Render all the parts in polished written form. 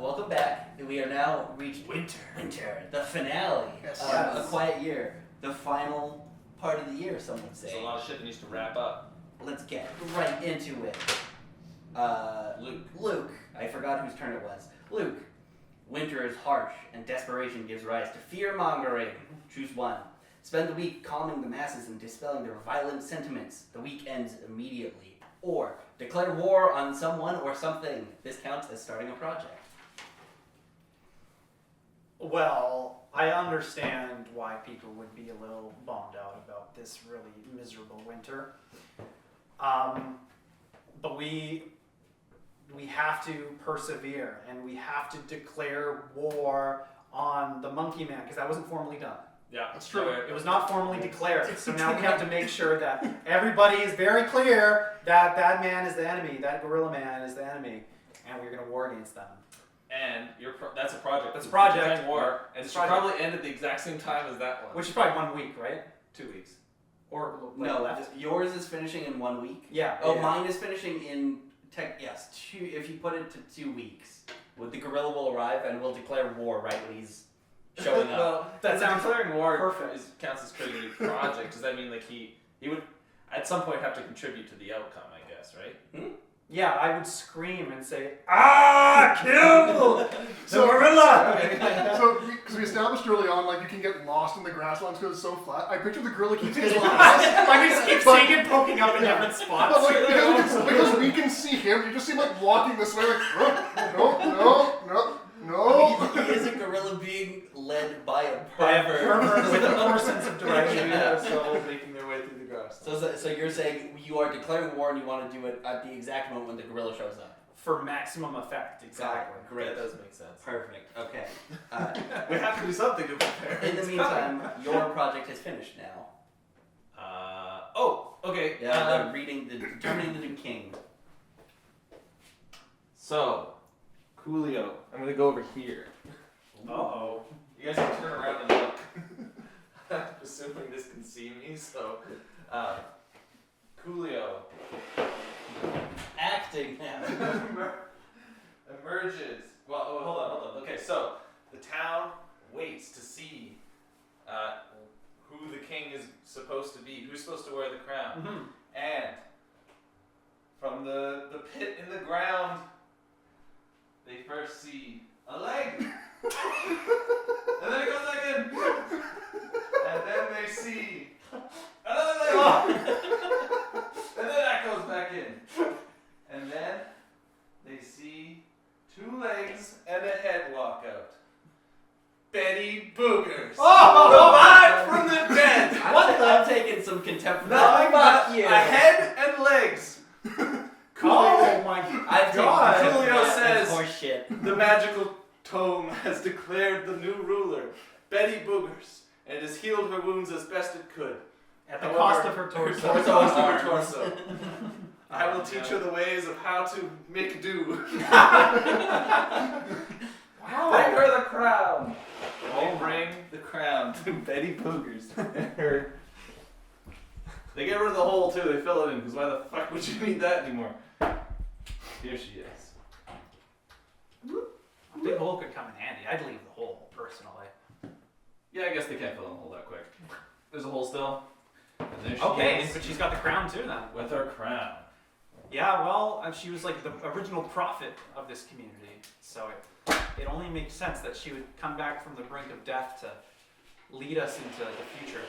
Welcome back. We are now reached winter, the finale of A Quiet Year, the final part of the year. Some would say. There's a lot of shit that needs to wrap up. Let's get right into it. Luke. I forgot whose turn it was. Luke. Winter is harsh, and desperation gives rise to fear-mongering. Choose one. Spend the week calming the masses and dispelling their violent sentiments. The week ends immediately. Or declare war on someone or something. This counts as starting a project. Well, I understand why people would be a little bummed out about this really miserable winter. But we have to persevere, and we have to declare war on the Monkey Man, because that wasn't formally done. Yeah, it's true. It was not formally declared, so now we have to make sure that everybody is very clear that that man is the enemy, that gorilla man is the enemy, and we're going to war against them. And that's a project. That's a project. War, and it should probably end at the exact same time as that one. Which is probably 1 week, right? 2 weeks. Or no, yours is finishing in 1 week. Yeah. Oh, yeah. Mine is finishing in if you put it to 2 weeks, the gorilla will arrive and we'll declare war right when he's showing up. Well, that sounds declaring war perfect. Counts as creating a project. Does that mean like he would at some point have to contribute to the outcome? I guess, right? Yeah, I would scream and say, kill the gorilla! So, because we established early on, like, you can get lost in the grasslands because it's so flat. I picture the gorilla keeps getting lost. I just keep seeing it poking up in different spots. But, like, because we can see him, you just see him, like, walking this way, like, no. He is a gorilla being led by a pervert. pervert. With a poor sense of direction. So making their way through the grass. So you're saying you are declaring war and you want to do it at the exact moment when the gorilla shows up? For maximum effect, exactly. Great. That does make sense. Perfect. Okay. We have to do something to prepare. In the meantime, your project is finished now. Okay. Yeah, determining the new king. So, Coolio, I'm gonna go over here. Uh-oh. You guys can turn around and look. I'm assuming this can see me, so Coolio Acting now. emerges. Well, hold on. Okay, so the town waits to see who the king is supposed to be, who's supposed to wear the crown. Mm-hmm. And from the pit in the ground, they first see a leg. And then it goes back in. And then they see another leg. And then that goes back in. And then they see 2 legs and a head walk out. Betty Boogers. Revived from the dead. I'm taking some contempt for Nothing that. but a head and legs. Oh my God. Coolio says horseshit. the magical tome has declared the new ruler, Betty Boogers, and has healed her wounds as best it could. At the cost of her torso. Her torso. I will teach her the ways of how to make do. Wow. Bring her the crown. They bring the crown to Betty Boogers. They get rid of the hole too, they fill it in, because why the fuck would you need that anymore? Here she is. A big hole could come in handy. I'd leave the hole, personally. Yeah, I guess they can't fill in the hole that quick. There's a hole still. And there she Okay, is. but she's got the crown too then. With her crown. Yeah, well, she was like the original prophet of this community, so it only makes sense that she would come back from the brink of death to lead us into the future.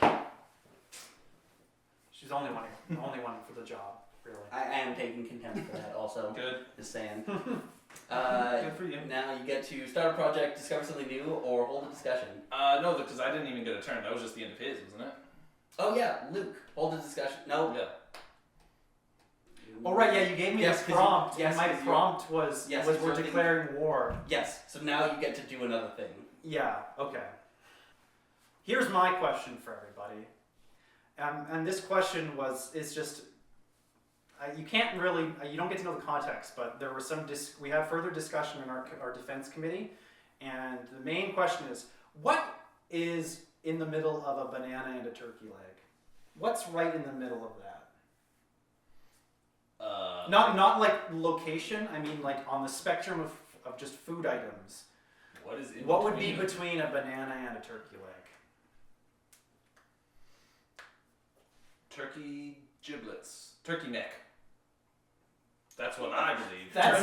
She's the only one for the job, really. I am taking contempt for that also. Good. Just saying. Good for you. Now you get to start a project, discover something new, or hold a discussion. No, because I didn't even get a turn. That was just the end of his, wasn't it? Oh yeah, Luke, hold a discussion. No. Yeah. Oh right, yeah, you gave me this prompt. Yes, my prompt was we're declaring war. Yes, so now you get to do another thing. Yeah, okay. Here's my question for everybody. And this question is just, you can't really, you don't get to know the context, but there was we had further discussion in our defense committee, and the main question is, what is in the middle of a banana and a turkey leg? What's right in the middle of that? Not like location, I mean like on the spectrum of just food items, What is in what would be between? between a banana and a turkey leg? Turkey giblets. Turkey neck. That's what I believe. That's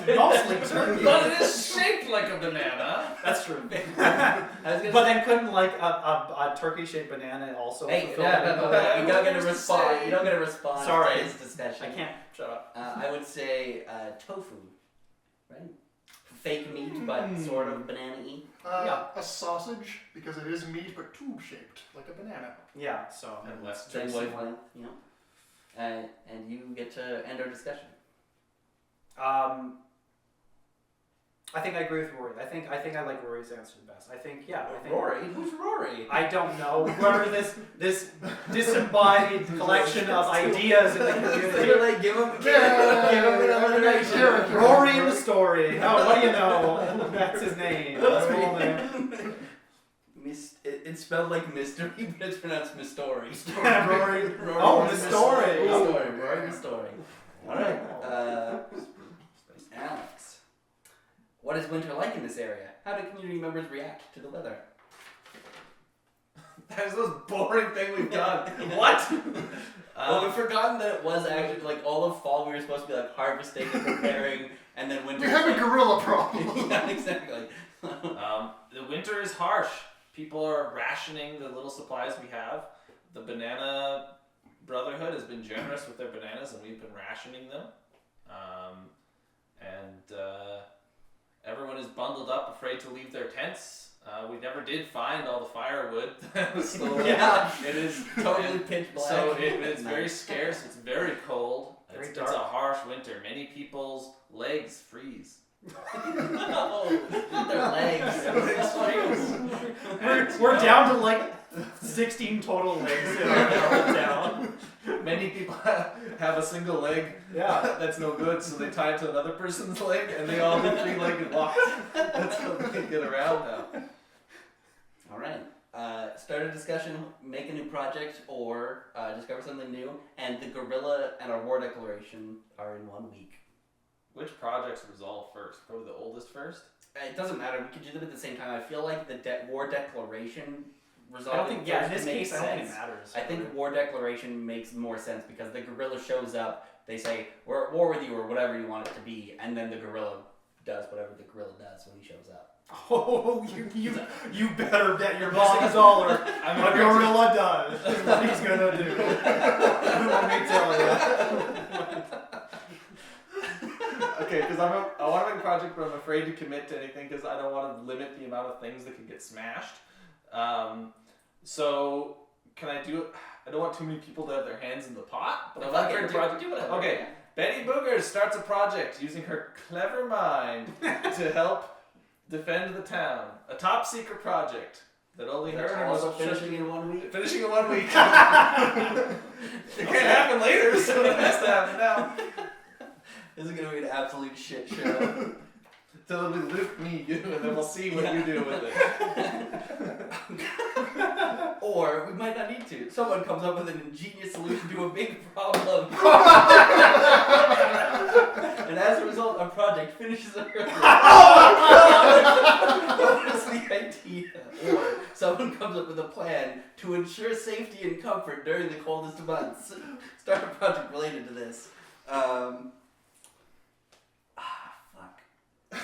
mostly turkey. But it is shaped like a banana. That's true. I was gonna But then couldn't like a turkey-shaped banana also? Hey, fulfill no, that? no, no, you don't get to Who's to respond. say? You don't get to respond Sorry. to his discussion. I can't. Shut up. I would say tofu, right? Fake meat, but sort of banana-y. Yeah. A sausage, because it is meat, but tube-shaped, like a banana. Yeah. So. And less Same juicy. wavelength, you know. And you get to end our discussion. I think I agree with Rory. I think I like Rory's answer the best. I think Rory? Who's Rory? I don't know. Whoever this disembodied collection of ideas in the community. You're like, give him an elimination. Character. Rory in the story. Oh, what do you know? That's his name. That's his full name. It's spelled like mystery, but it's pronounced Mistory. Rory. Oh, the story. Rory Mistory. Alright. Alex. What is winter like in this area? How do community members react to the weather? That is the most boring thing we've done. What? Well, we've forgotten that it was actually like all of fall we were supposed to be like harvesting and preparing, and then winter. We have a gorilla problem. Yeah, exactly. The winter is harsh. People are rationing the little supplies we have. The Banana Brotherhood has been generous with their bananas, and we've been rationing them. Everyone is bundled up, afraid to leave their tents. We never did find all the firewood that was stolen. Yeah. It is Totally pitch black. So it's very scarce. It's very cold. Very It's dark. a harsh winter. Many people's legs freeze. No, not their legs. We're down to like 16 total legs in our town. Many people have a single leg Yeah. that's no good, so they tie it to another person's leg, and they all do three-legged walks. That's how they get around now. All right. Start a discussion, make a new project, or discover something new. And the gorilla and our war declaration are in 1 week. Which projects resolve first? Probably the oldest first. It doesn't matter. We could do them at the same time. I feel like the war declaration I resolving don't think, yeah, in first this makes case, I don't think sense. it matters. I think war declaration makes more sense because the gorilla shows up. They say we're at war with you or whatever you want it to be, and then the gorilla does whatever the gorilla does when he shows up. Oh, you better bet your bottom dollar I'm what gorilla does is what he's gonna do. Let me tell you. Okay, because I want to make a project, but I'm afraid to commit to anything because I don't want to limit the amount of things that can get smashed. So can I do it? I don't want too many people to have their hands in the pot, but I want to create a project. Do whatever. Okay, Betty Boogers starts a project using her clever mind to help defend the town. A top secret project that only her and her Also most finishing in 1 week. finishing in 1 week. It can't happen later, so it has to happen now. This is gonna be an absolute shit show. So it'll be Luke, me, you, and then we'll see what you do with it. Or we might not need to. Someone comes up with an ingenious solution to a big problem. And as a result, our project finishes early. What was the idea? Or someone comes up with a plan to ensure safety and comfort during the coldest months. Start a project related to this. Fuck. Do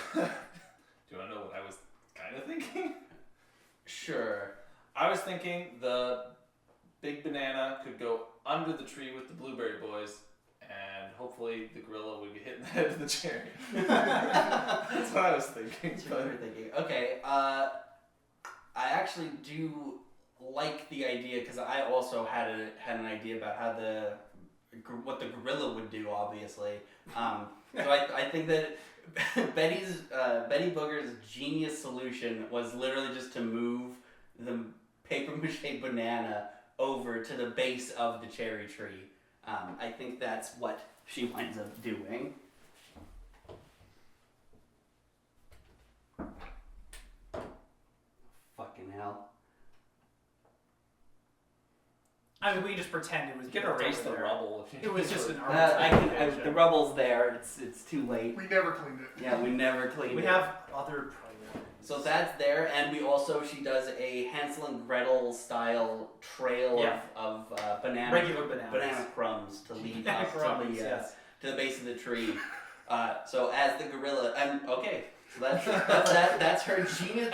you want to know what I was kind of thinking? Sure. I was thinking the big banana could go under the tree with the blueberry boys, and hopefully the gorilla would get hit in the head of the cherry. That's what I was thinking. That's what you were thinking. Okay, I actually do like the idea because I also had an idea about how what the gorilla would do. Obviously, so I think that Betty Booger's genius solution was literally just to move the paper mache banana over to the base of the cherry tree. I think that's what she winds up doing. Fucking hell. I mean, we just pretend it was. You can erase the rubble. If you It was just an The rubble's there. It's too late. We never cleaned it. Yeah, we never cleaned it. We have other priorities. So that's there, and she does a Hansel and Gretel style trail of Regular bananas. banana crumbs to lead Banana up crumbs, to yes. the base of the tree. So as the gorilla, so that's her genius.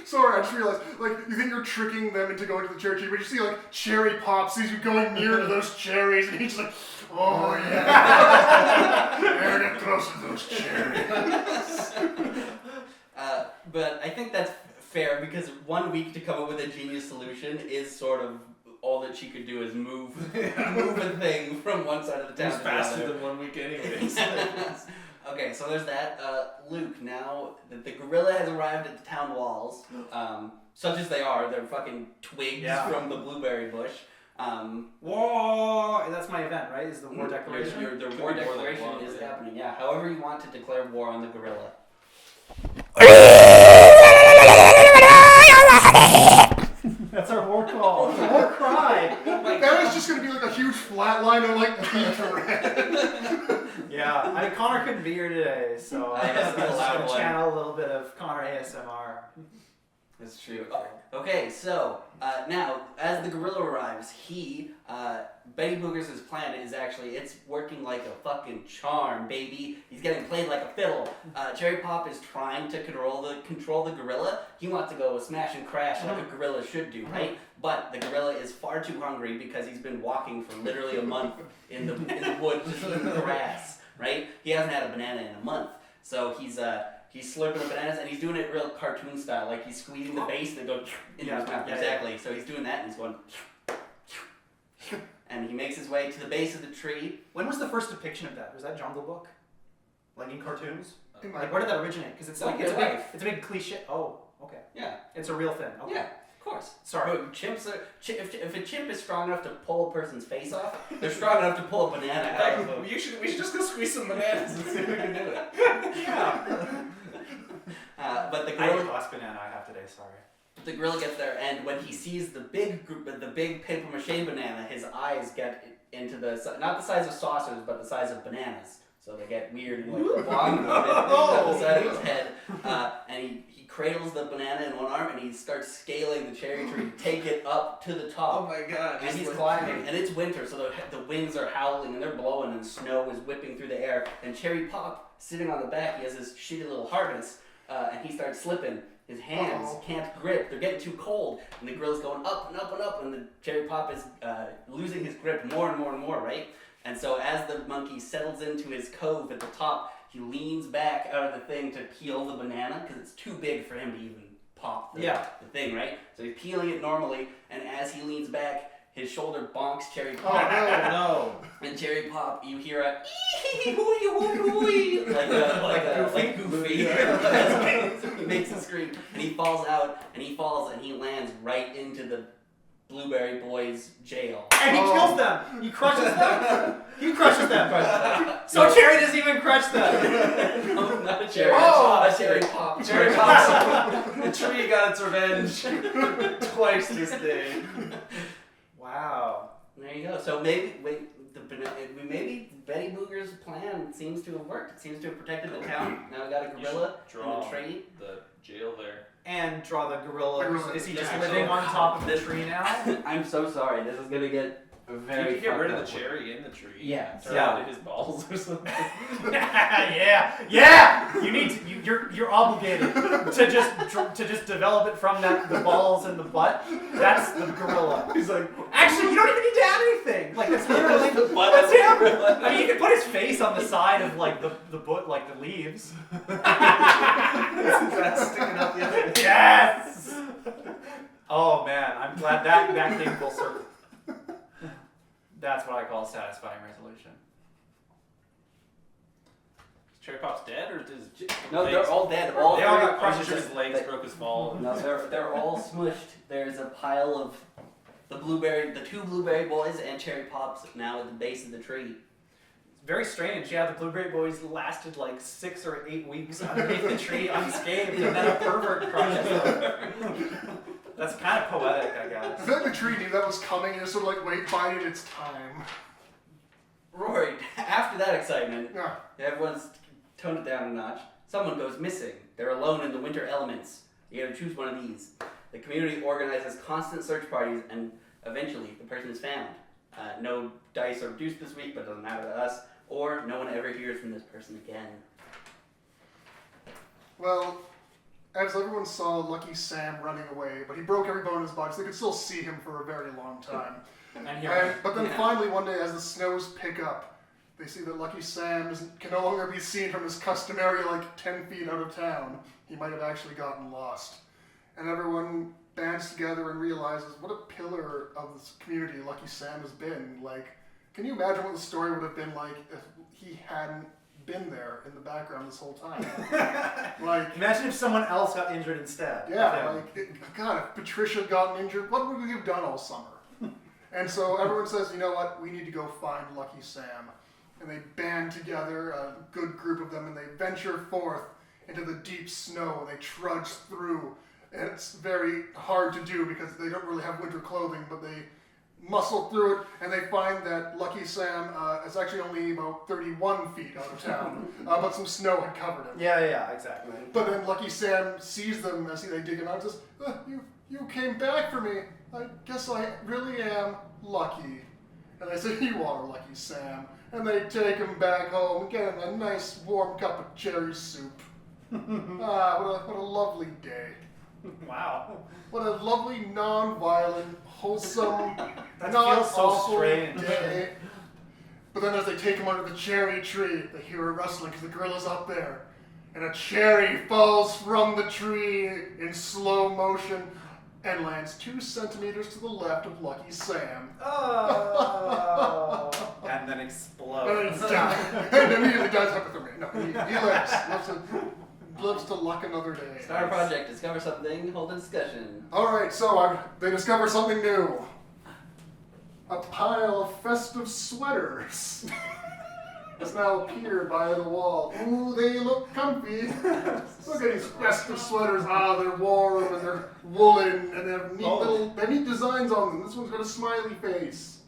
Sorry, I just realized, like, you think you're tricking them into going to the cherry tree, but you see, like, Cherry Pop sees you going near to those cherries, and he's just like, oh, yeah. Better get close to those cherries. But I think that's fair because 1 week to come up with a genius solution is sort of all that she could do is move a thing from one side of the town It's to the faster other. than 1 week anyways. Okay, so there's that. Luke, now that the gorilla has arrived at the town walls, such as they are, they're fucking twigs from the blueberry bush. War! That's my event, right? Is the war declaration? The war declaration is happening, yeah. However you want to declare war on the gorilla. That's our war call. War cry. That is just going to be like a huge flat line of, like, beat red. Yeah, Connor couldn't be here today, so I guess I'm that's a loud going to one. channel a little bit of Connor ASMR. That's true. Okay, so now as the gorilla arrives, Betty Booger's plan is actually it's working like a fucking charm, baby. He's getting played like a fiddle. Cherry Pop is trying to control the gorilla. He wants to go smash and crash like a gorilla should do, right? But the gorilla is far too hungry because he's been walking for literally a month in the woods in the grass, right? He hasn't had a banana in a month, so he's slurping the bananas, and he's doing it real cartoon style. Like, he's squeezing the base and then goes into his mouth. Exactly. So he's doing that, and he's going... And he makes his way to the base of the tree. When was the first depiction of that? Was that Jungle Book? Like in cartoons? In my Like, where did that originate? Because it's like, it's a big cliche. Oh, okay. Yeah. It's a real thing. Okay. Yeah, of course. Sorry. But if a chimp is strong enough to pull a person's face off, they're strong enough to pull a banana out of them. We should just go squeeze some bananas and see if we can do it. Yeah. But the I ate gorilla... the last banana I have today, sorry. The gorilla gets there, and when he sees the big paper mache banana, his eyes get into not the size of saucers, but the size of bananas. So they get weird and like long on the side of his head. And he cradles the banana in one arm, and he starts scaling the cherry tree to take it up to the top. Oh my god. And he's climbing, and it's winter, so the winds are howling and they're blowing, and snow is whipping through the air. And Cherry Pop, sitting on the back, he has this shitty little harness, and he starts slipping. His hands can't grip; they're getting too cold, and the gorilla's going up and up and up, and the Cherry Pop is losing his grip more and more and more, right? And so as the monkey settles into his cove at the top, he leans back out of the thing to peel the banana because it's too big for him to even pop the thing, right? So he's peeling it normally, and as he leans back, his shoulder bonks Cherry Pop. Oh, no. And Cherry Pop, you hear a like Goofy. He makes a scream, and he falls out, and he lands right into the Blueberry Boys' jail. And he kills them! He crushes them! He crushes them! So Cherry doesn't even crush them! No, not a cherry. Oh, a Cherry Pop. Cherry Pop. The tree got its revenge twice this day. Wow. There you go. So maybe Betty Booger's plan seems to have worked. It seems to have protected the town. Now we got a gorilla in the tree. The jail there. And draw the gorilla. Is he just Yeah, living on top of the tree now? I'm so sorry. This is gonna get very. You can get rid of fucked the up. cherry in the tree. Yeah. Turn Yeah. it into his balls or something. Yeah! You need to, you're obligated to just develop it from the balls and the butt. That's the gorilla. He's like, Actually, you don't even need to add anything. Like that's literally that's him. I mean, you can put his face on the side of like the leaves. that's sticking out the other end. Yes. Oh man, I'm glad that came full circle. That's what I call a satisfying resolution. Is Cherry Pop's dead or does No, legs- they're all dead. They all got I'm crushed. sure his legs broke his fall. No, they're all smushed. There's a pile of the two blueberry boys and Cherry Pops now at the base of the tree. Very strange. Yeah, the Blueberry Boys lasted like 6 or 8 weeks underneath the tree unscathed, and then a pervert crushes them. That's kind of poetic, I I guess. feel like the tree knew that was coming and just sort of like bided its time. Rory, after that excitement, Yeah. everyone's toned it down a notch. Someone goes missing. They're alone in the winter elements. You gotta choose one of these. The community organizes constant search parties, and eventually the person is found. No dice are reduced this week, but it doesn't matter to us. Or no one ever hears from this person again. Well, as everyone saw Lucky Sam running away, but he broke every bone in his body, so they could still see him for a very long time. But then finally one day, as the snows pick up, they see that Lucky Sam can no longer be seen from his customary 10 feet out of town. He might have actually gotten lost. And everyone bands together and realizes what a pillar of this community Lucky Sam has been. Can you imagine what the story would have been like if he hadn't been there in the background this whole time? Imagine if someone else got injured instead. Yeah, God, if Patricia had gotten injured, what would we have done all summer? And so everyone says, you know what, we need to go find Lucky Sam. And they band together, a good group of them, and they venture forth into the deep snow, and they trudge through. And it's very hard to do because they don't really have winter clothing, but they muscle through it, and they find that Lucky Sam is actually only about 31 feet out of town, but some snow had covered him. Yeah, exactly. But then Lucky Sam sees them as they dig him out and says, you came back for me. I guess I really am lucky. And they say, you are lucky, Sam. And they take him back home and get him a nice warm cup of cherry soup. What a lovely day. Wow. What a lovely, non-violent, wholesome, That not feels so awful strange. day. But then as they take him under the cherry tree, they hear a rustling because the gorilla's up there. And a cherry falls from the tree in slow motion and lands 2 centimeters to the left of Lucky Sam. Oh. And then And explodes. then dies. And immediately dies hypothermia. No, he lives to luck another day. Start a project, discover something, hold a discussion. Alright, so they discover something new. A pile of festive sweaters has now appeared by the wall. Ooh, they look comfy. Look at these festive sweaters. They're warm and they're woolen and they have neat designs on them. This one's got a smiley face.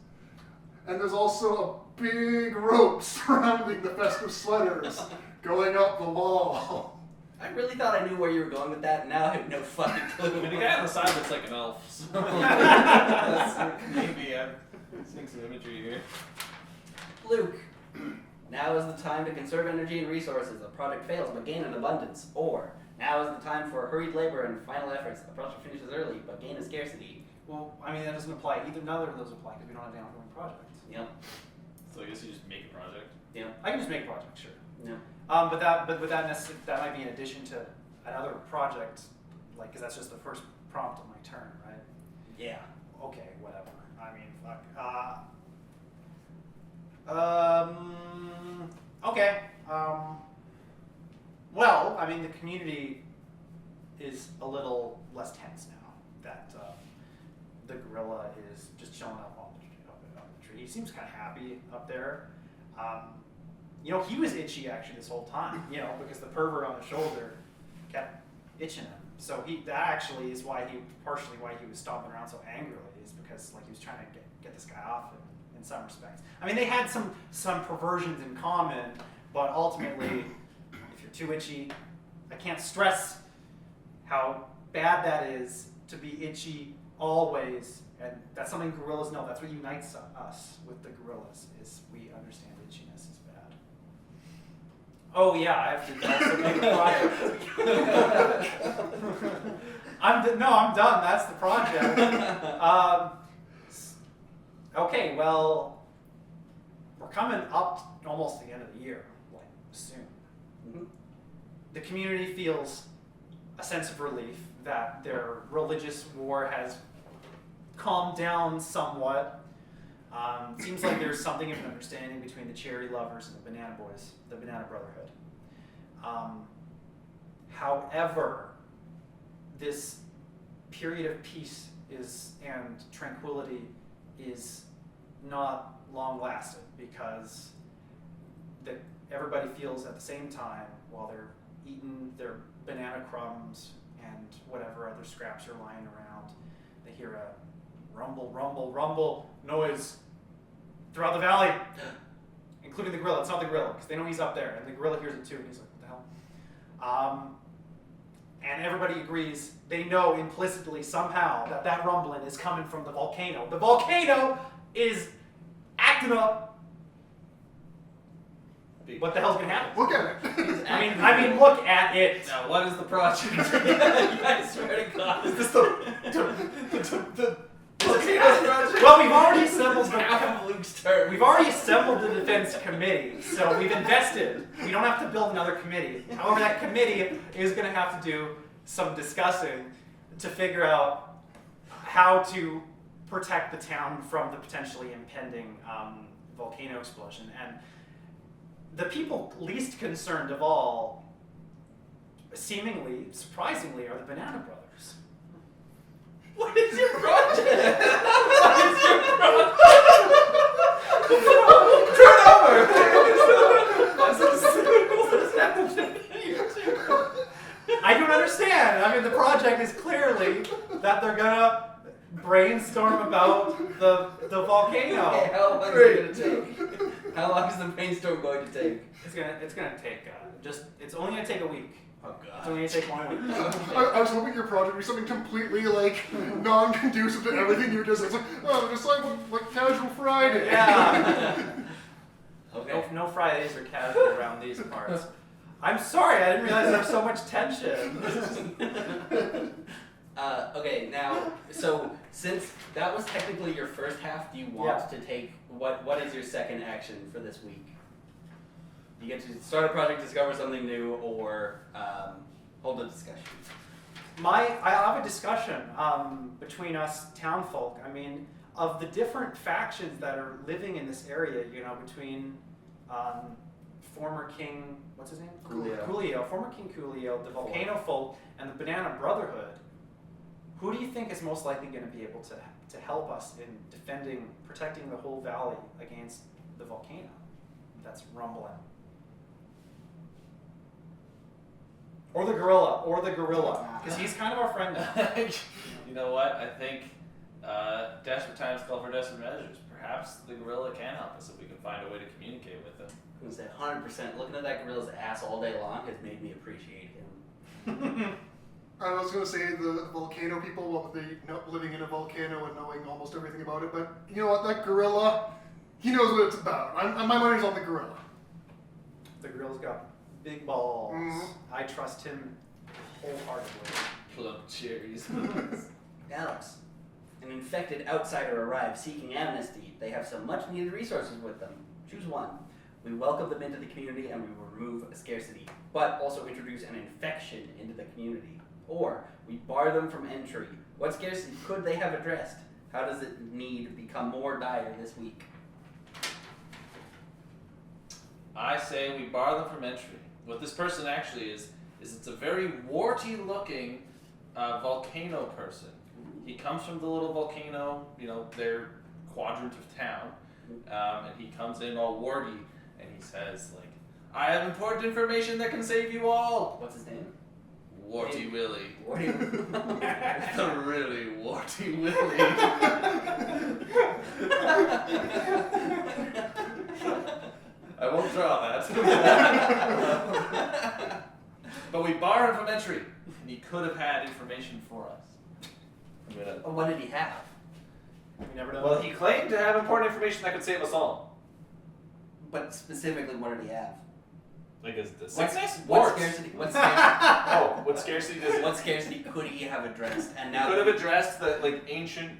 And there's also a big rope surrounding the festive sweaters going up the wall. I really thought I knew where you were going with that, and now I have no fucking clue. The guy on the side looks like an elf. So maybe I'm seeing some imagery here. Luke, now is the time to conserve energy and resources. A project fails but gain in abundance. Or, now is the time for hurried labor and final efforts. A project finishes early but gain in scarcity. Well, I mean, that doesn't apply. Neither of those apply because we don't have the ongoing project. Yep. So I guess you just make a project. Yep. I can just make a project, sure. No. But that might be in addition to another project, because that's just the first prompt on my turn, right? Yeah. Okay, whatever. I mean, fuck. Okay. Well, I mean, the community is a little less tense now that the gorilla is just chilling up on the tree. He seems kind of happy up there. He was itchy actually this whole time, because the pervert on his shoulder kept itching him. So that actually is partially why he was stomping around so angrily, is because he was trying to get this guy off in some respects. I mean, they had some perversions in common, but ultimately, if you're too itchy, I can't stress how bad that is to be itchy always, and that's something gorillas know. That's what unites us with the gorillas, is we understand itchiness is bad. Oh yeah, I have to also make a project. I'm done. That's the project. Okay, well, we're coming up almost to the end of the year, soon. Mm-hmm. The community feels a sense of relief that their religious war has calmed down somewhat. Seems like there's something of an understanding between the cherry lovers and the banana boys, the banana brotherhood. However, this period of peace and tranquility is not long lasting, because everybody feels at the same time, while they're eating their banana crumbs and whatever other scraps are lying around. They hear a rumble, rumble, rumble noise throughout the valley, including the gorilla. It's not the gorilla, because they know he's up there, and the gorilla hears it too, and he's like, what the hell? And everybody agrees, they know implicitly somehow that rumbling is coming from the volcano. The volcano is acting up. What the hell's gonna happen? Look at it. I mean, look at it. Now, what is the project? I swear to God. Is this the volcano project? Well, we've already assembled Half of Luke's turn. We've already assembled the defense committee, so we've invested. We don't have to build another committee. However, that committee is going to have to do some discussing to figure out how to protect the town from the potentially impending volcano explosion. And the people least concerned of all, seemingly, surprisingly, are the Banana Brothers. What is your project? Turn over! I don't understand. I mean, the project is clearly that they're gonna brainstorm about the volcano. Okay, how long is it gonna take? How long is the brainstorm going to take? It's gonna take it's only gonna take a week. Oh It's God. only gonna take 1 week. I was hoping your project would be something completely like non-conducive to everything you just. It's like, oh, just like casual Friday. Yeah. Okay. No Fridays are casual around these parts. I'm sorry, I didn't realize there was so much tension. Okay, now, so since that was technically your first half, do you want to take what is your second action for this week? You get to start a project, discover something new, or hold a discussion. I have a discussion between us townfolk. I mean, of the different factions that are living in this area, between former King, what's his name? Coolio, former King Coolio, the Volcano folk, and the Banana Brotherhood. Who do you think is most likely going to be able to help us in protecting the whole valley against the volcano that's rumbling? Or the gorilla, because he's kind of our friend now. You know what? I think desperate times call for desperate measures. Perhaps the gorilla can help us if we can find a way to communicate with him. I was at 100%. Looking at that gorilla's ass all day long has made me appreciate him. I was going to say the volcano people, living in a volcano and knowing almost everything about it, but you know what? That gorilla, he knows what it's about. My money's on the gorilla. The gorilla's got big balls. Mhm. I trust him wholeheartedly. Plump cherries. Alex, an infected outsider arrives seeking amnesty. They have some much needed resources with them. Choose one. We welcome them into the community and we will remove a scarcity, but also introduce an infection into the community. Or we bar them from entry. What scarcity could they have addressed? How does it need become more dire this week? I say we bar them from entry. What this person actually is it's a very warty looking volcano person. He comes from the little volcano, their quadrant of town, and he comes in all warty and he says, I have important information that can save you all. What's his name? Warty Willie. Warty. The really warty Willie. I won't draw that. But we bar him from entry, and he could have had information for us. What did he have? We never know. Well, he claimed to have important information that could save us all. But specifically, what did he have? Like, is the What sickness? scarcity? What scarcity? Oh, what scarcity does What scarcity could he have addressed? And He now could have addressed the ancient.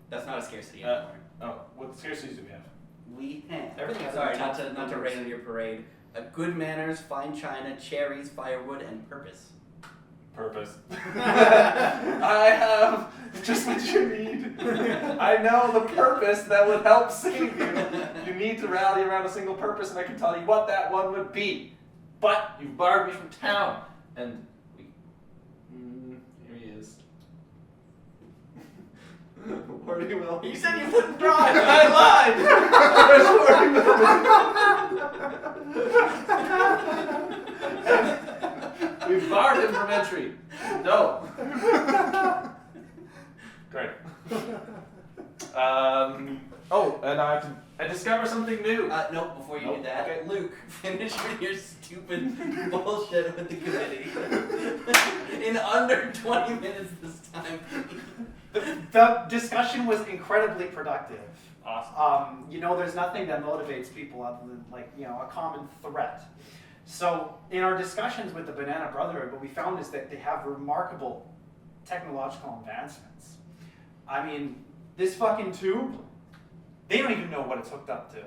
that's not a scarcity anymore. Oh, what scarcities do we have? We have. Everything has Sorry, a not top to rain on your parade. Good manners, fine china, cherries, firewood, and purpose. Purpose. I have just what you need. I know the purpose that would help save you. You need to rally around a single purpose, and I can tell you what that one would be. But you've barred me from town, and we. Here he is. Warty Will. You said you wouldn't drive. I lied. We've barred him from entry. No, then I discover something new. Nope, before you Nope, do that, okay. Luke, finish with your stupid bullshit with the committee. In under 20 minutes this time. The discussion was incredibly productive. Awesome. There's nothing that motivates people other than a common threat. So in our discussions with the Banana Brotherhood, what we found is that they have remarkable technological advancements. I mean, this fucking tube, they don't even know what it's hooked up to.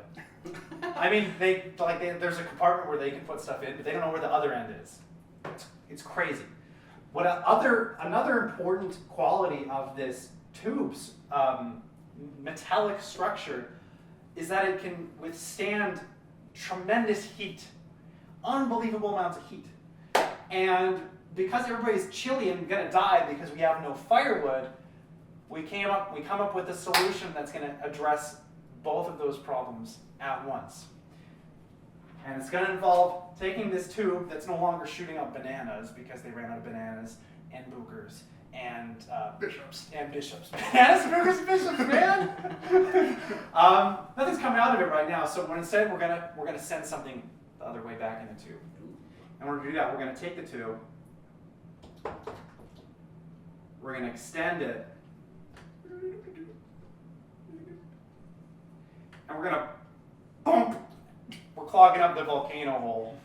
I mean, there's a compartment where they can put stuff in, but they don't know where the other end is. It's crazy. Another important quality of this tube's metallic structure is that it can withstand tremendous heat, unbelievable amounts of heat. And because everybody's chilly and gonna die because we have no firewood, we come up with a solution that's gonna address both of those problems at once. And it's gonna involve taking this tube that's no longer shooting out bananas because they ran out of bananas and boogers and Bishops. Bananas, boogers, and bishops, man. Nothing's coming out of it right now. So instead we're gonna send something the other way back in the tube. And we're gonna do that. We're gonna take the tube. We're gonna extend it. And we're gonna boom. We're clogging up the volcano hole.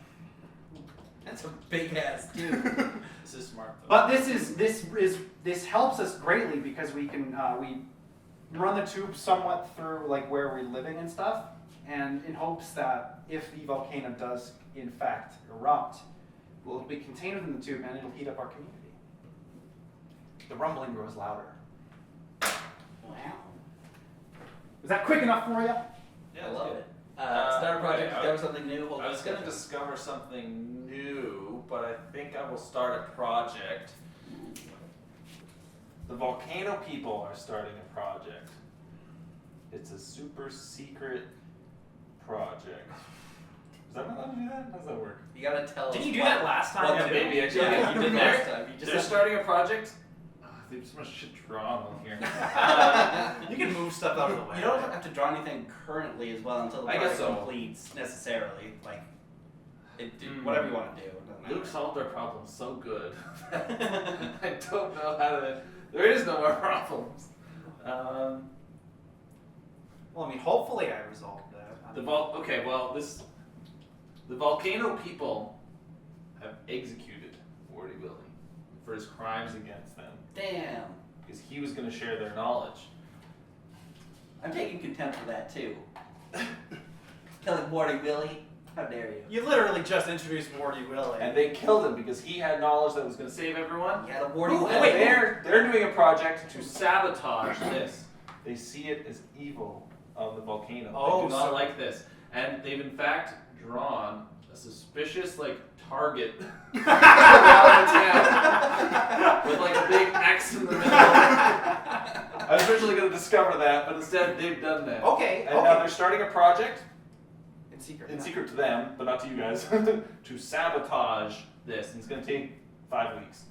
That's a big ass tube. This is smart though. But this helps us greatly because we can we run the tube somewhat through where we're living and stuff, and in hopes that if the volcano does in fact erupt, we'll be contained within the tube and it'll heat up our community. The rumbling grows louder. Wow. Is that quick enough for you? Yeah, I love it. Uh, Start a project, okay, discover something new. Hold I was going to discussion. discover something new, but I think I will start a project. The Volcano people are starting a project. It's a super secret project. Is that allowed to do that? How does that work? You gotta tell us. Didn't you do what- that last time? what the too? maybe actually. Yeah, Okay, you did last time. You just They're have starting a project. There's so much shit drawn on here. You can move stuff out of the way. You don't have to draw anything currently as well until the I guess project so. completes necessarily. Whatever you want to do. It doesn't matter. Luke solved our problem so good. I don't know how to. There is no more problems. Well, I mean, hopefully I resolved that. The Volcano people have executed Wardy Willie for his crimes against them Damn. because he was going to share their knowledge. I'm taking contempt for that too. Killing Wardy Willie. How dare you? You literally just introduced Morty Willie. And they killed him because he had knowledge that was going to save everyone. You had a Wardy Who- Willie. And wait, they're doing a project to sabotage this. They see it as evil on the volcano. Oh, they do not so- like this. And they've in fact drawn a suspicious target around the town with a big X in the middle. I was originally going to discover that, but instead they've done that. Okay, And now they're starting a project In secret. in secret to them, but not to you guys, to sabotage this. And it's going to take 5 weeks.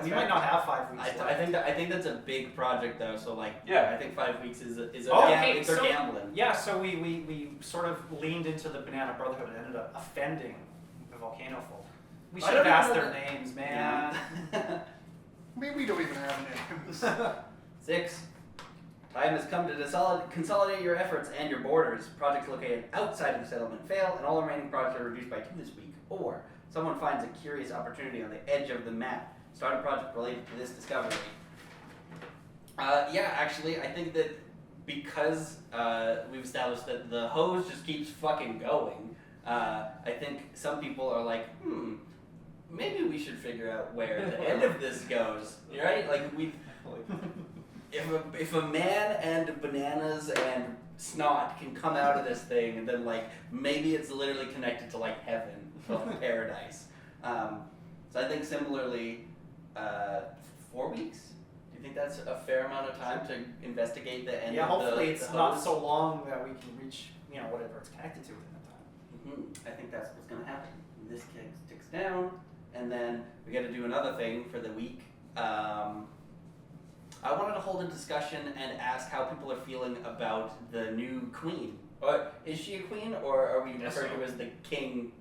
We might not have 5 weeks I think that's a big project though. So Yeah. I think 5 weeks is a Okay, they're so- gambling. Yeah, so we sort of leaned into the Banana Brotherhood and ended up offending the Volcano folk. We I should have don't asked know their names, man. Maybe we don't even have names. 6. Time has come to consolidate your efforts and your borders. Projects located outside of the settlement fail, and all remaining projects are reduced by 2 this week. Or someone finds a curious opportunity on the edge of the map. Start a project related to this discovery. Actually, I think that because we've established that the hose just keeps fucking going, I think some people are like, maybe we should figure out where the end of this goes, right? If a man and bananas and snot can come out of this thing, and then maybe it's literally connected to heaven or paradise. So I think similarly, 4 weeks. Do you think that's a fair amount of time to investigate the end? Yeah, of hopefully the it's hose? not so long that we can reach, whatever it's connected to within that time. I think that's what's going to happen. This ticks down, and then we got to do another thing for the week. I wanted to hold a discussion and ask how people are feeling about the new queen. Or is she a queen, or are we Yes, referring so. to her as the King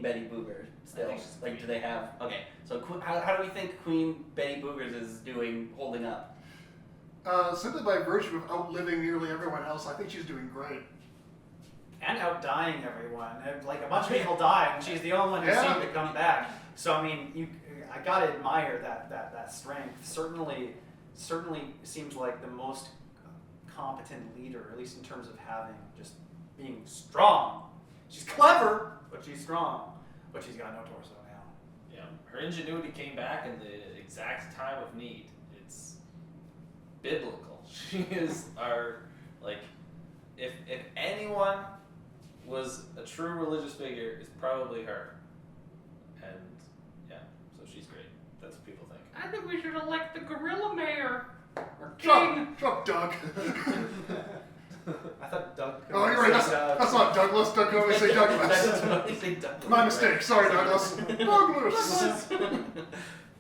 Betty Boogers still? I think she's a Like, queen. do they have? Okay, so how do we think Queen Betty Boogers is holding up? Simply by virtue of outliving nearly everyone else, I think she's doing great. And outdying everyone. And, like, a bunch of people died, and she's the only one who Yeah. seemed to come back. So I mean, I gotta admire that strength. Certainly seems like the most competent leader, at least in terms of just being strong. She's clever, but she's strong. But she's got no torso now. Yeah, her ingenuity came back in the exact time of need. It's biblical. She is our, like, if anyone was a true religious figure, it's probably her. And yeah, so she's great. That's what people think. I think we should elect the gorilla mayor or Drop Doug. I thought Doug could Oh, you're right. That's not Douglas. Doug can only say Douglas. Douglas. My mistake. Sorry, Douglas. Douglas.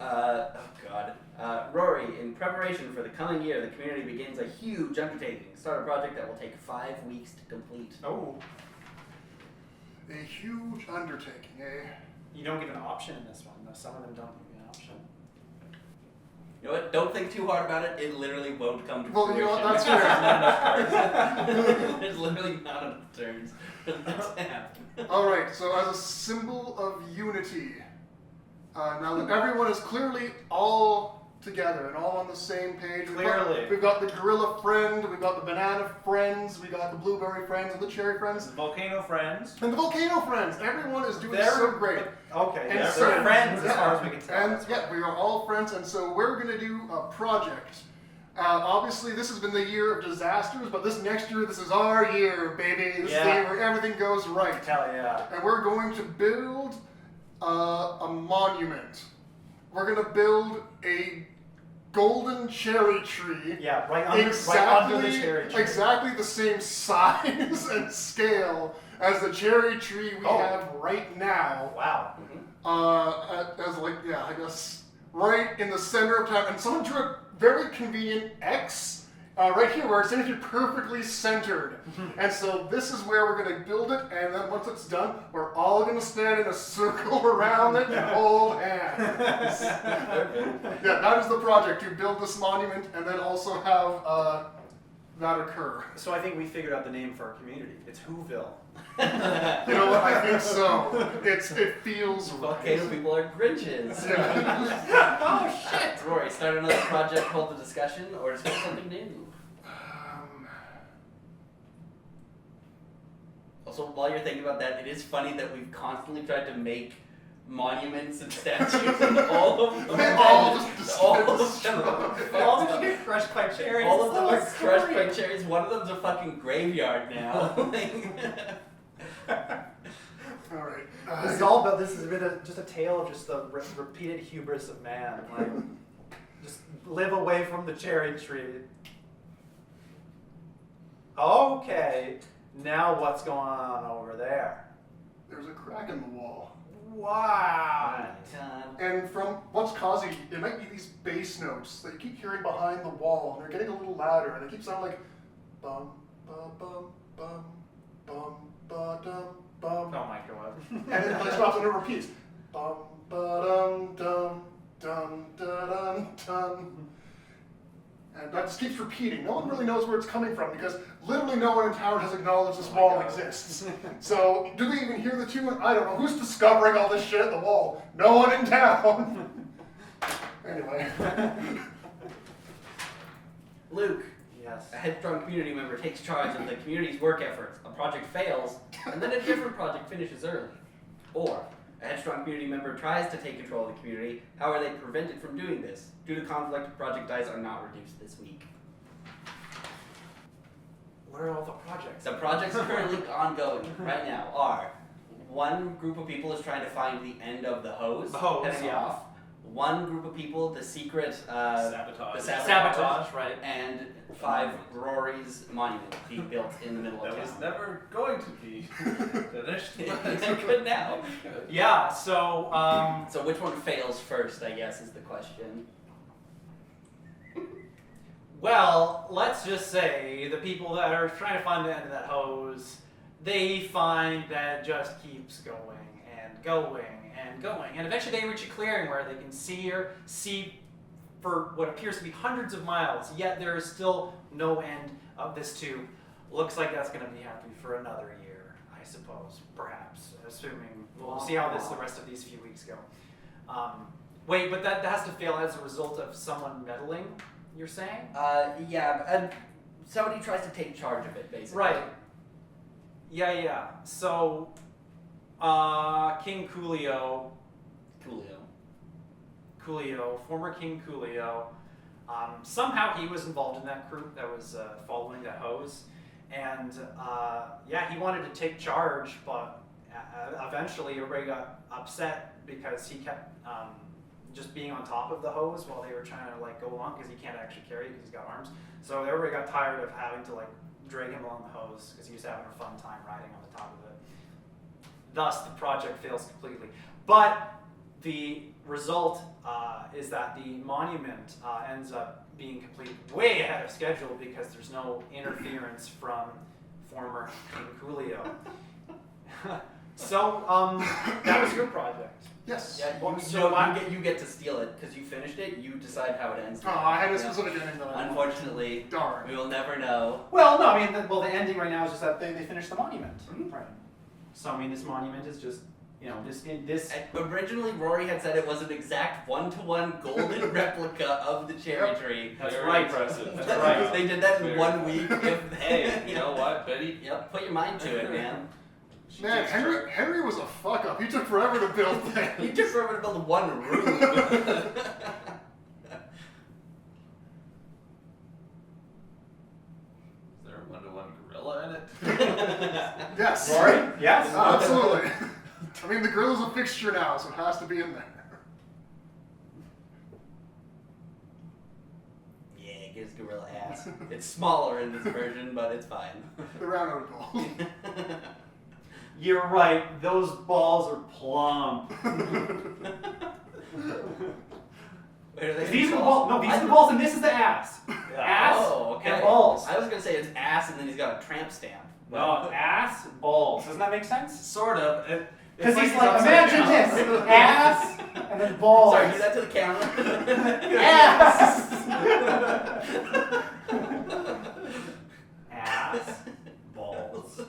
Oh God. Rory, in preparation for the coming year, the community begins a huge undertaking. Start a project that will take 5 weeks to complete. Oh, A huge undertaking, eh? you don't give an option in this one. Though. Some of them don't give you an option. You know what? Don't think too hard about it. It literally won't come to Well, fruition. you know what? That's fair. There's literally not enough turns for that to happen. All right. So, as a symbol of unity, now that everyone is clearly all together and all on the same page. Clearly. We've got the gorilla friend, we've got the banana friends, we got the blueberry friends, and the cherry friends, Volcano friends. and the volcano friends. Everyone is doing They're- so great. Okay, And yeah, so- they're friends as yeah. far as we can tell. And That's yeah, right. we are all friends, and so we're going to do a project. Obviously, this has been the year of disasters, but this next year, this is our year, baby. This is the Yeah. year where everything goes right. Hell yeah. And we're going to build a monument. We're going to build a golden cherry tree. Yeah, right under the cherry tree. Exactly the same size and scale as the cherry tree we have right now. Wow. As like, yeah, I guess right in the center of town. And someone drew a very convenient X right here where it's actually perfectly centered. And so this is where we're going to build it. And then once it's done, we're all going to stand in a circle around it and hold hands. Yeah, that is the project, to build this monument and then also have that occur. So I think we figured out the name for our community. It's Whoville. You know what? I think so. It feels Volcano right. people are Grinches. Yeah. Oh shit! Rory, start another project, hold the discussion, or discuss something new. Also, while you're thinking about that, it is funny that we've constantly tried to make monuments and statues, and all of them, They all all of them, All of them get crushed by cherries. all of them are That's crushed by great. cherries. One of them's a fucking graveyard now. All right. This is all about. This has been just a tale of just the repeated hubris of man. Like, just live away from the cherry tree. Okay, now what's going on over there? There's a crack in the wall. Wow. And from what's causing it might be these bass notes that you keep hearing behind the wall, and they're getting a little louder, and they keep sounding like bum ba bum bum bum ba dum bum. Oh my god. And then it stops and it repeats. Bum ba dum dum dum da dum dum. And that just keeps repeating. No one really knows where it's coming from because literally no one in town has acknowledged this wall exists. So, do they even hear the tune? I don't know. Who's discovering all this shit at the wall? No one in town. Anyway. Luke, Yes. a headstrong community member takes charge of the community's work efforts. A project fails, and then a different project finishes early. Or, a headstrong community member tries to take control of the community. How are they prevented from doing this? Due to conflict, project dies are not reduced this week. What are all the projects? The projects currently ongoing right now are: one group of people is trying to find the end of the hose, The hose, heading yeah. off. One group of people, the secret Sabotage. the Sabotage, right? and 5 Rory's monument being built in the middle of That was town. never going to be finished. It could now. Yeah. So So which one fails first, I guess, is the question. Well, let's just say the people that are trying to find the end of that hose, they find that it just keeps going and going and going. And eventually they reach a clearing where they can see for what appears to be hundreds of miles, yet there is still no end of this tube. Looks like that's going to be happening for another year, I suppose, perhaps, assuming we'll see how the rest of these few weeks go. Wait, but that has to fail as a result of someone meddling, you're saying? Yeah, and somebody tries to take charge of it, basically. Right. Yeah. So, King Coolio, former King Coolio, somehow he was involved in that group that was following that hose. And he wanted to take charge, but eventually everybody got upset because he kept just being on top of the hose while they were trying to like go along, because he can't actually carry it because he's got arms. So everybody got tired of having to like drag him along the hose because he was having a fun time riding on the top of it. Thus, the project fails completely. But the result is that the monument ends up being completed way ahead of schedule because there's no interference from former King Coolio. So, that was your project. Yes. Yeah, you get to steal it because you finished it. You decide how it ends. Oh, I had a specific ending that I wanted. Unfortunately, Darn. we will never know. Well, no, I mean, the ending right now is just that they finished the monument. Right. So, I mean, this monument is just, this. Originally, Rory had said it was an exact one-to-one golden replica of the cherry tree. That's Very right. impressive. That's right. They did that in 1 week. Hey, you know what, Betty? Yep, put your mind to it, man. She Man, takes charge. Henry was a fuck up. He took forever to build things. You took forever to build one room. Is there a one-to-one gorilla in it? Yes. Rory? Yes? Absolutely. I mean, the grill is a fixture now, so it has to be in there. Yeah, it gives gorilla ass. It's smaller in this version, but it's fine. The round ball. You're right. Those balls are plump. Wait, are they These are the balls? balls. No, these are the balls, and this is the ass. Ass Oh, okay. and balls. I was gonna say it's ass, and then he's got a tramp stamp. No, ass, balls. Doesn't that make sense? Sort of. Because It's he's he's like, upside imagine down. this: ass and then balls. Sorry, do that to the camera. Ass. Ass, balls.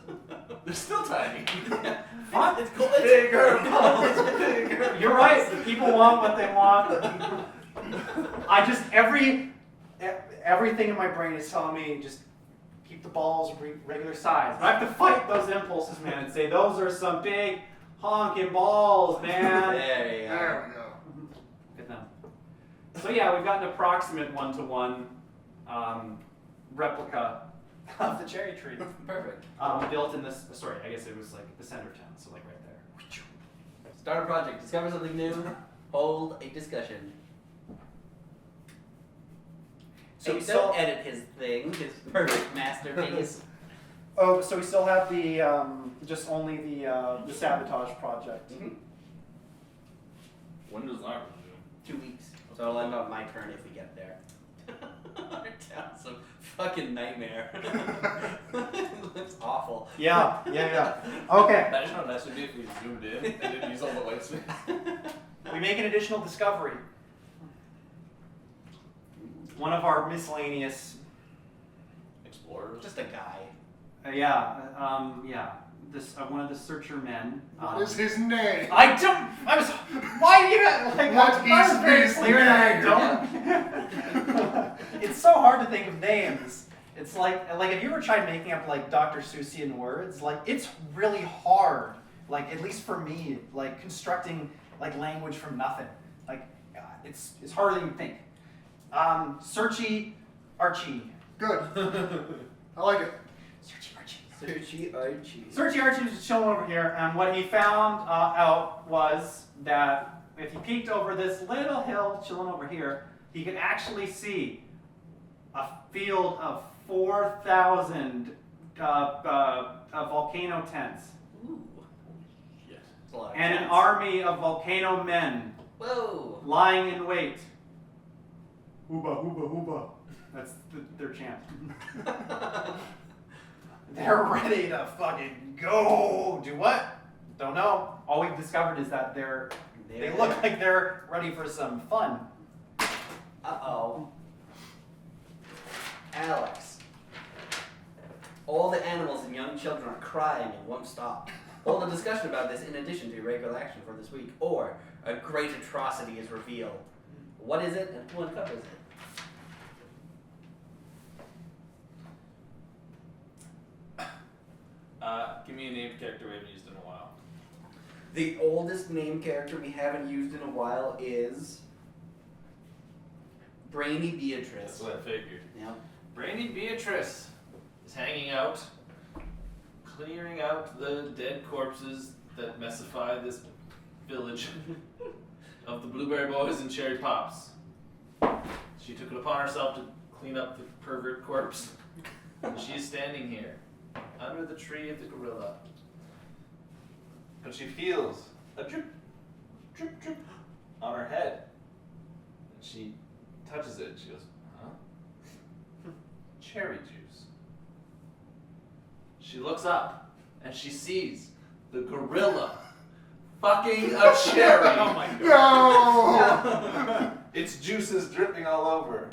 They're still tiny. What? It's cool. It's Bigger balls, bigger. You're right. The people want what they want. I just everything in my brain is telling me just keep the balls regular size. But I have to fight those impulses, man, and say those are some big honking balls, man. There you go. There we go. Good enough. So yeah, we've got an approximate one-to-one replica of the cherry tree. Perfect. Built in this. Sorry, I guess it was like the center of town, so like right there. Start a project. Discover something new. Hold a discussion. So Hey, we don't still edit his thing, his perfect masterpiece. Oh, so we still have the just only the sabotage project. Mhm. When does that resume? 2 weeks. So it'll end up my turn if we get there. Our town's a fucking nightmare. It looks awful. Yeah. Okay. Imagine how nice it would be if we zoomed in and didn't use all the white space. We make an additional discovery. One of our miscellaneous. Explorers. Just a guy. This one of the searcher men. What is his name? I don't. Why do you like? What I was is very his clear that name? I don't. It's so hard to think of names. It's like if you ever tried making up like Dr. Seussian words, like it's really hard. Like at least for me, like constructing like language from nothing. Like it's harder than you think. Searchy Archie. Good. I like it. Searchy Archie. Searchy Archie. Searchy Archie was chilling over here, and what he found out was that if he peeked over this little hill chilling over here, he could actually see a field of 4,000 volcano tents Ooh. Yes. That's a lot of and an tents. army of volcano men Whoa. lying in wait. Hooba, hooba, hooba. That's their chant. They're ready to fucking go. Do what? Don't know. All we've discovered is that they look like they're ready for some fun. Uh-oh. Alex. All the animals and young children are crying and won't stop. Hold a discussion about this in addition to regular action for this week. Or a great atrocity is revealed. What is it and who uncovers it? Give me a named character we haven't used in a while. The oldest name character we haven't used in a while is Brainy Beatrice. That's what I figured. Yep. Brainy Beatrice is hanging out, clearing out the dead corpses that messify this village of the Blueberry Boys and Cherry Pops. She took it upon herself to clean up the pervert corpse. And she is standing here, under the tree of the gorilla. But she feels a drip, drip, drip on her head. And she touches it and she goes, huh? Cherry juice. She looks up and she sees the gorilla fucking a cherry. Oh my god. No! Its juice is dripping all over.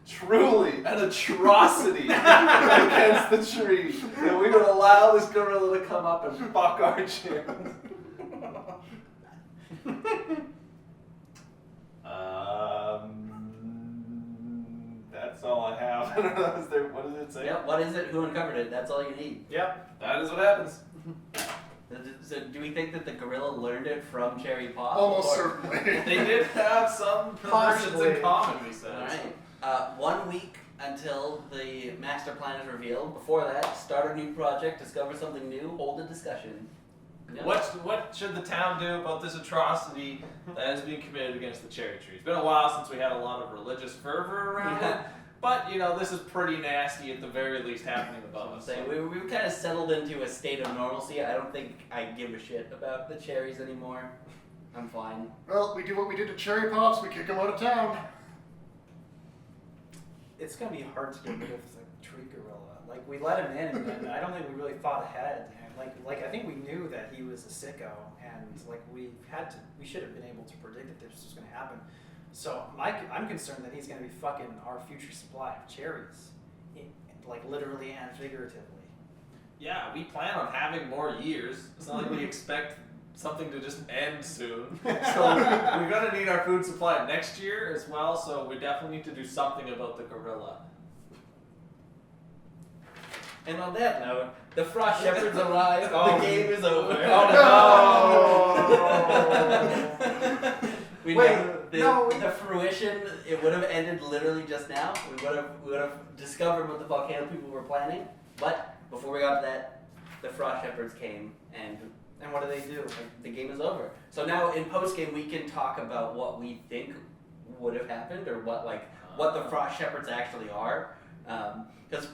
Truly an atrocity against the tree that we would allow this gorilla to come up and fuck our chins. That's all I have. I don't know. What does it say? Yep. What is it? Who uncovered it? That's all you need. Yep. That is what happens. So do we think that the gorilla learned it from Cherry Pop? Almost or- certainly. They did have some perversions Possibly. in common, we said. All right. 1 week until the master plan is revealed. Before that, start a new project, discover something new, hold a discussion. No? What should the town do about this atrocity that is being committed against the cherry tree? It's been a while since we had a lot of religious fervor around it, but this is pretty nasty at the very least happening above us. Say, we've kind of settled into a state of normalcy. I don't think I give a shit about the cherries anymore. I'm fine. Well, we do what we did to Cherry Pops, we kick them out of town. It's gonna be hard to get rid of the tree gorilla. Like we let him in, and I don't think we really thought ahead. And like I think we knew that he was a sicko, and like we should have been able to predict that this was gonna happen. So I'm concerned that he's gonna be fucking our future supply of cherries, like literally and figuratively. Yeah, we plan on having more years. It's not like we expect something to just end soon. So we're gonna need our food supply next year as well, so we definitely need to do something about the gorilla. And on that note, the Frost Shepherds arrive. Oh. The game is over. Oh, We Wait, know no. the fruition. It would have ended literally just now. We would have discovered what the volcano people were planning. But before we got to that, the Frost Shepherds came and what do they do? Like, the game is over. So now in post game we can talk about what we think would have happened or what the Frost Shepherds actually are. Because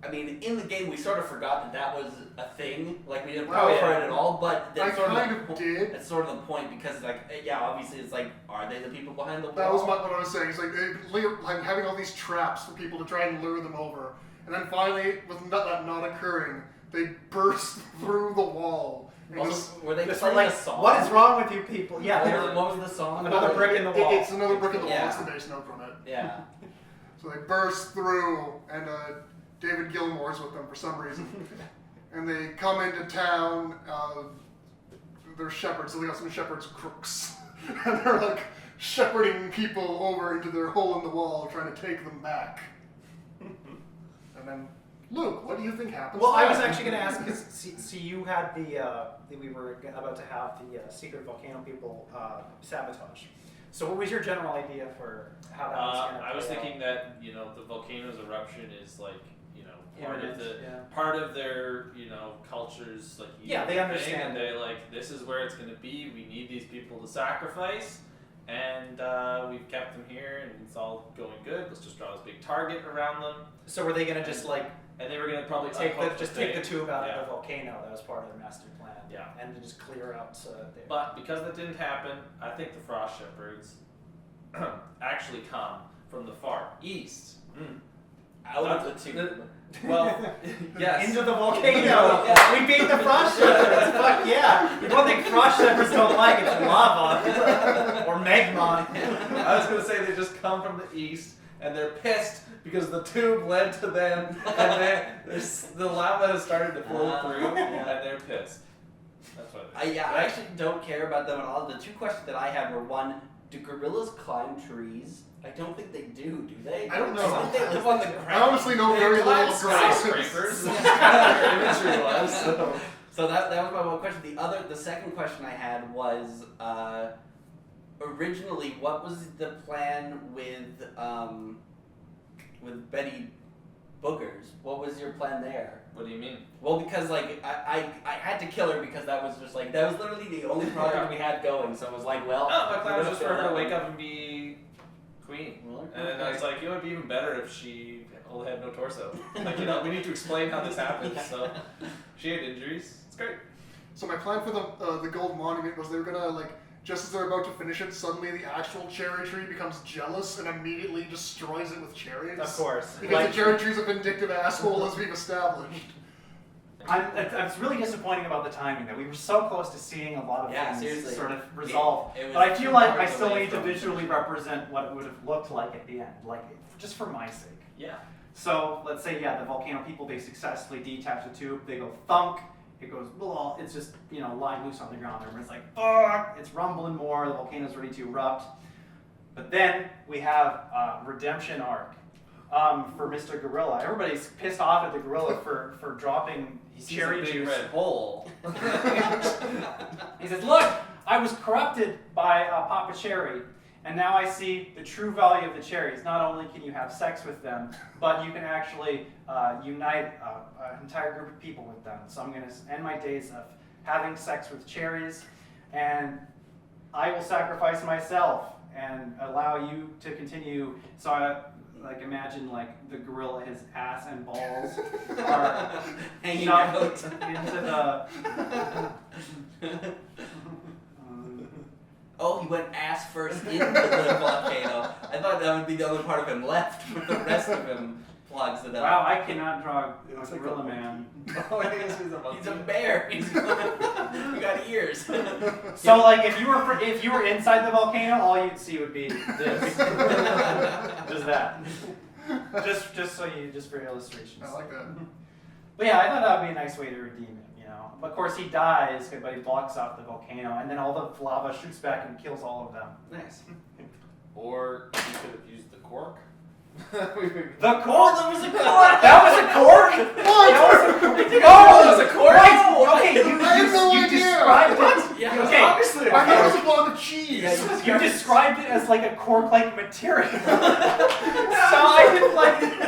I mean, in the game we sort of forgot that was a thing. Like we didn't Well, prepare for yeah. it at all. But that's I sort kind of of did. That's sort of the point because obviously it's like, are they the people behind the wall? That was what I was saying. It's like having all these traps for people to try and lure them over. And then finally, with that not occurring, they burst through the wall. And it was- Were they Just playing like, a song? what is wrong with you people? Yeah, What was the song? Another brick in the wall. It's another brick in the wall. Yeah. That's the bass note from it. Yeah. So they burst through, and David Gilmour's with them for some reason. And they come into town. They're shepherds, so they got some shepherds crooks. And they're like shepherding people over into their hole in the wall, trying to take them back. And then, Luke, what do you think happens? Well, I was next? actually going to ask, because see, you had we were about to have the secret volcano people sabotage. So what was your general idea for how that was going to play I was out? thinking that the volcano's eruption is like part Imminent, of the yeah. part of their culture's like Yeah, they thing, understand and they this is where it's going to be. We need these people to sacrifice, and we've kept them here, and it's all going good. Let's just draw this big target around them, So were they going to just and they were going to probably take unhook the tube out yeah. of the volcano? That was part of their master plan. Yeah. And then just clear out there. But because that didn't happen, I think the Frost Shepherds actually come from the far east. Out of the tube. Well, yes. Into the volcano. Yeah. We beat the frost shepherds. Fuck yeah. The one thing frost shepherds don't like is lava or magma. I was gonna say they just come from the east and they're pissed because the tube led to them and the lava has started to flow through and they're pissed. That's what it is. I actually don't care about them at all. The two questions that I had were, one, do gorillas climb trees? I don't think they do they? I don't know. I think they live on the ground. I honestly know They very climb little about skyscrapers. Imagery was. So that was my one question. The second question I had was, originally, what was the plan with Betty Boogers? What was your plan there? What do you mean? Well, because like I had to kill her because that was just like that was literally the only project we had going. So it was like, well, No, my plan was we're just gonna for her to fill wake that up and be queen. Well, And then I was like, it would be even better if she had no torso. Like, we need to explain how this happened. So she had injuries. It's great. So my plan for the gold monument was they were gonna like just as they're about to finish it, suddenly the actual cherry tree becomes jealous and immediately destroys it with cherries. Of course. Because the cherry tree's a vindictive asshole, as we've established. It's really disappointing about the timing that we were so close to seeing a lot of things seriously. sort of resolve. It was But I feel two like I parts still away need to from- visually represent what it would have looked like at the end, like just for my sake. Yeah. So let's say, the volcano people, they successfully detach the tube, they go thunk, it goes, blah, it's just, lying loose on the ground. Everyone's like, fuck, it's rumbling more, the volcano's ready to erupt. But then we have redemption arc for Mr. Gorilla. Everybody's pissed off at the gorilla for dropping cherry He's a big juice. red hole. He says, look, I was corrupted by Papa Cherry, and now I see the true value of the cherries. Not only can you have sex with them, but you can actually unite an entire group of people with them. So I'm going to end my days of having sex with cherries, and I will sacrifice myself and allow you to continue. So I imagine the gorilla, his ass and balls are hanging shoved out into the. Oh, he went ass first into the volcano. I thought that would be the only part of him left, but the rest of him plugs it up. Wow, I cannot draw a Looks like gorilla a man. Oh, I think he's a monkey. He's a bear. He got ears. So if you were inside the volcano, all you'd see would be this, just that, just for illustrations. I like that. But yeah, I thought that would be a nice way to redeem him. But of course he dies, but he blocks off the volcano, and then all the lava shoots back and kills all of them. Nice. Or you could have used the cork. The cork? There was a cork. That was a cork? That was a cork. Right. Okay, I have no you idea. described it. Yeah, Okay. Obviously, I thought it was a block of cheese. Yeah, You described it as a cork-like material. So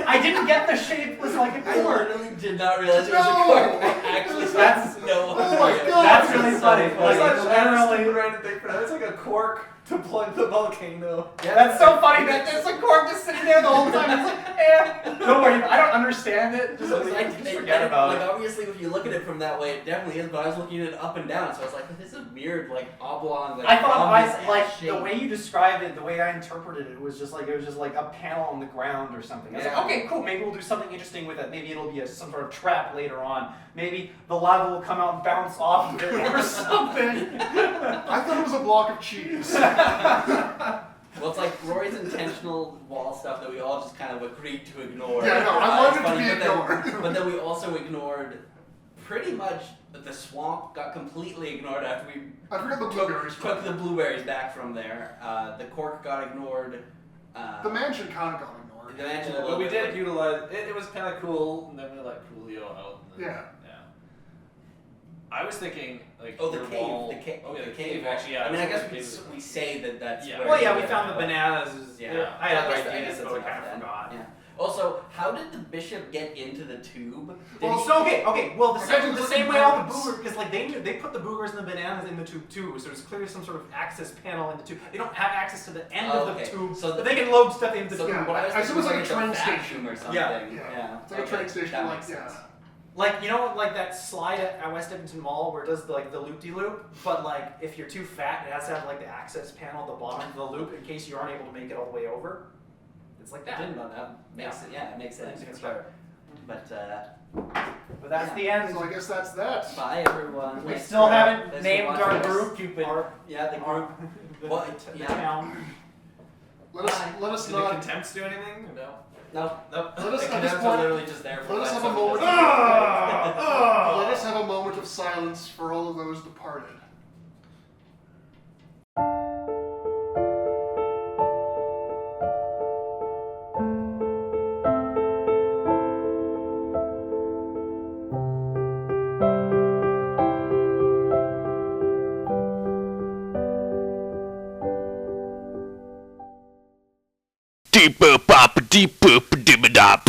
I didn't get the shape was like a I cork. literally did not realize it was a No. cork. I actually That's- no Oh my idea. God. That's really funny. It's Like, like generally, random thing for that. It's like a cork to plug the volcano. Yeah, that's so funny that there's a cork just sitting there the whole time. It's like, don't worry, I don't understand it. Just forget about it. Obviously, if you look at it from that way, it definitely is. But I was looking at it up and down, so I was like, "This is a weird, oblong." I thought rhombus-ass the shape. way you described it, the way I interpreted it was just like a panel on the ground or something. I was Yeah. like, okay, cool. Maybe we'll do something interesting with it. Maybe it'll be some sort of trap later on. Maybe the lava will come out and bounce off of it or something. I thought it was a block of cheese. Well, it's like Rory's intentional wall stuff that we all just kind of agreed to ignore. Yeah, no, I wanted It's it to funny, be but then- ignored. But then we also ignored pretty much the swamp got completely ignored after we I forgot the blueberries. took the blueberries back from there. The cork got ignored. The mansion kind of got ignored. The mansion a Yeah, little but we bit. did utilize it. It was kind of cool, and then we let Coolio out. And then, Yeah. I was thinking Oh, your the wall- cave. Oh yeah, the cave. Actually, yeah. I mean, I was guess thinking we say that that's. Yeah. where Well, yeah, we we found the bananas. Yeah. I had I other guess ideas, that's but I enough kind of then. forgot. Yeah. Also, how did the bishop get into the tube? Did Well, he- so okay. Well, the I bet same, it the was same like way all the magnets. boogers, because they put the boogers and the bananas in the tube too. So there's clearly some sort of access panel in the tube. They don't have access to the end Oh, of the okay. tube, So but they can load stuff into the So tube. Yeah. what I was I assume it's thinking like a was train a station. vacuum or something. Yeah. It's like a Okay, train station, that like, makes yeah. sense. Like, like that slide at West Edmonton Mall where it does the loop-de-loop, but if you're too fat, it has to have the access panel at the bottom of the loop in case you aren't able to make it all the way over. It's like I that. didn't know that. Makes it, yeah, it makes sense. Makes Sure. But But that's Yeah. the end. So I guess that's that. bye everyone. We Thanks still for- haven't thanks for named watching our us. group. Cupid. Yeah, the group. The, What? the Yeah. town. Let us Did the not contempts do anything? No. No. Nope. Let us- the at this contempts point- are literally just there for let us when have a something moment. doesn't- let us have a moment of silence for all of those departed. Deep up, deep up, dip it up.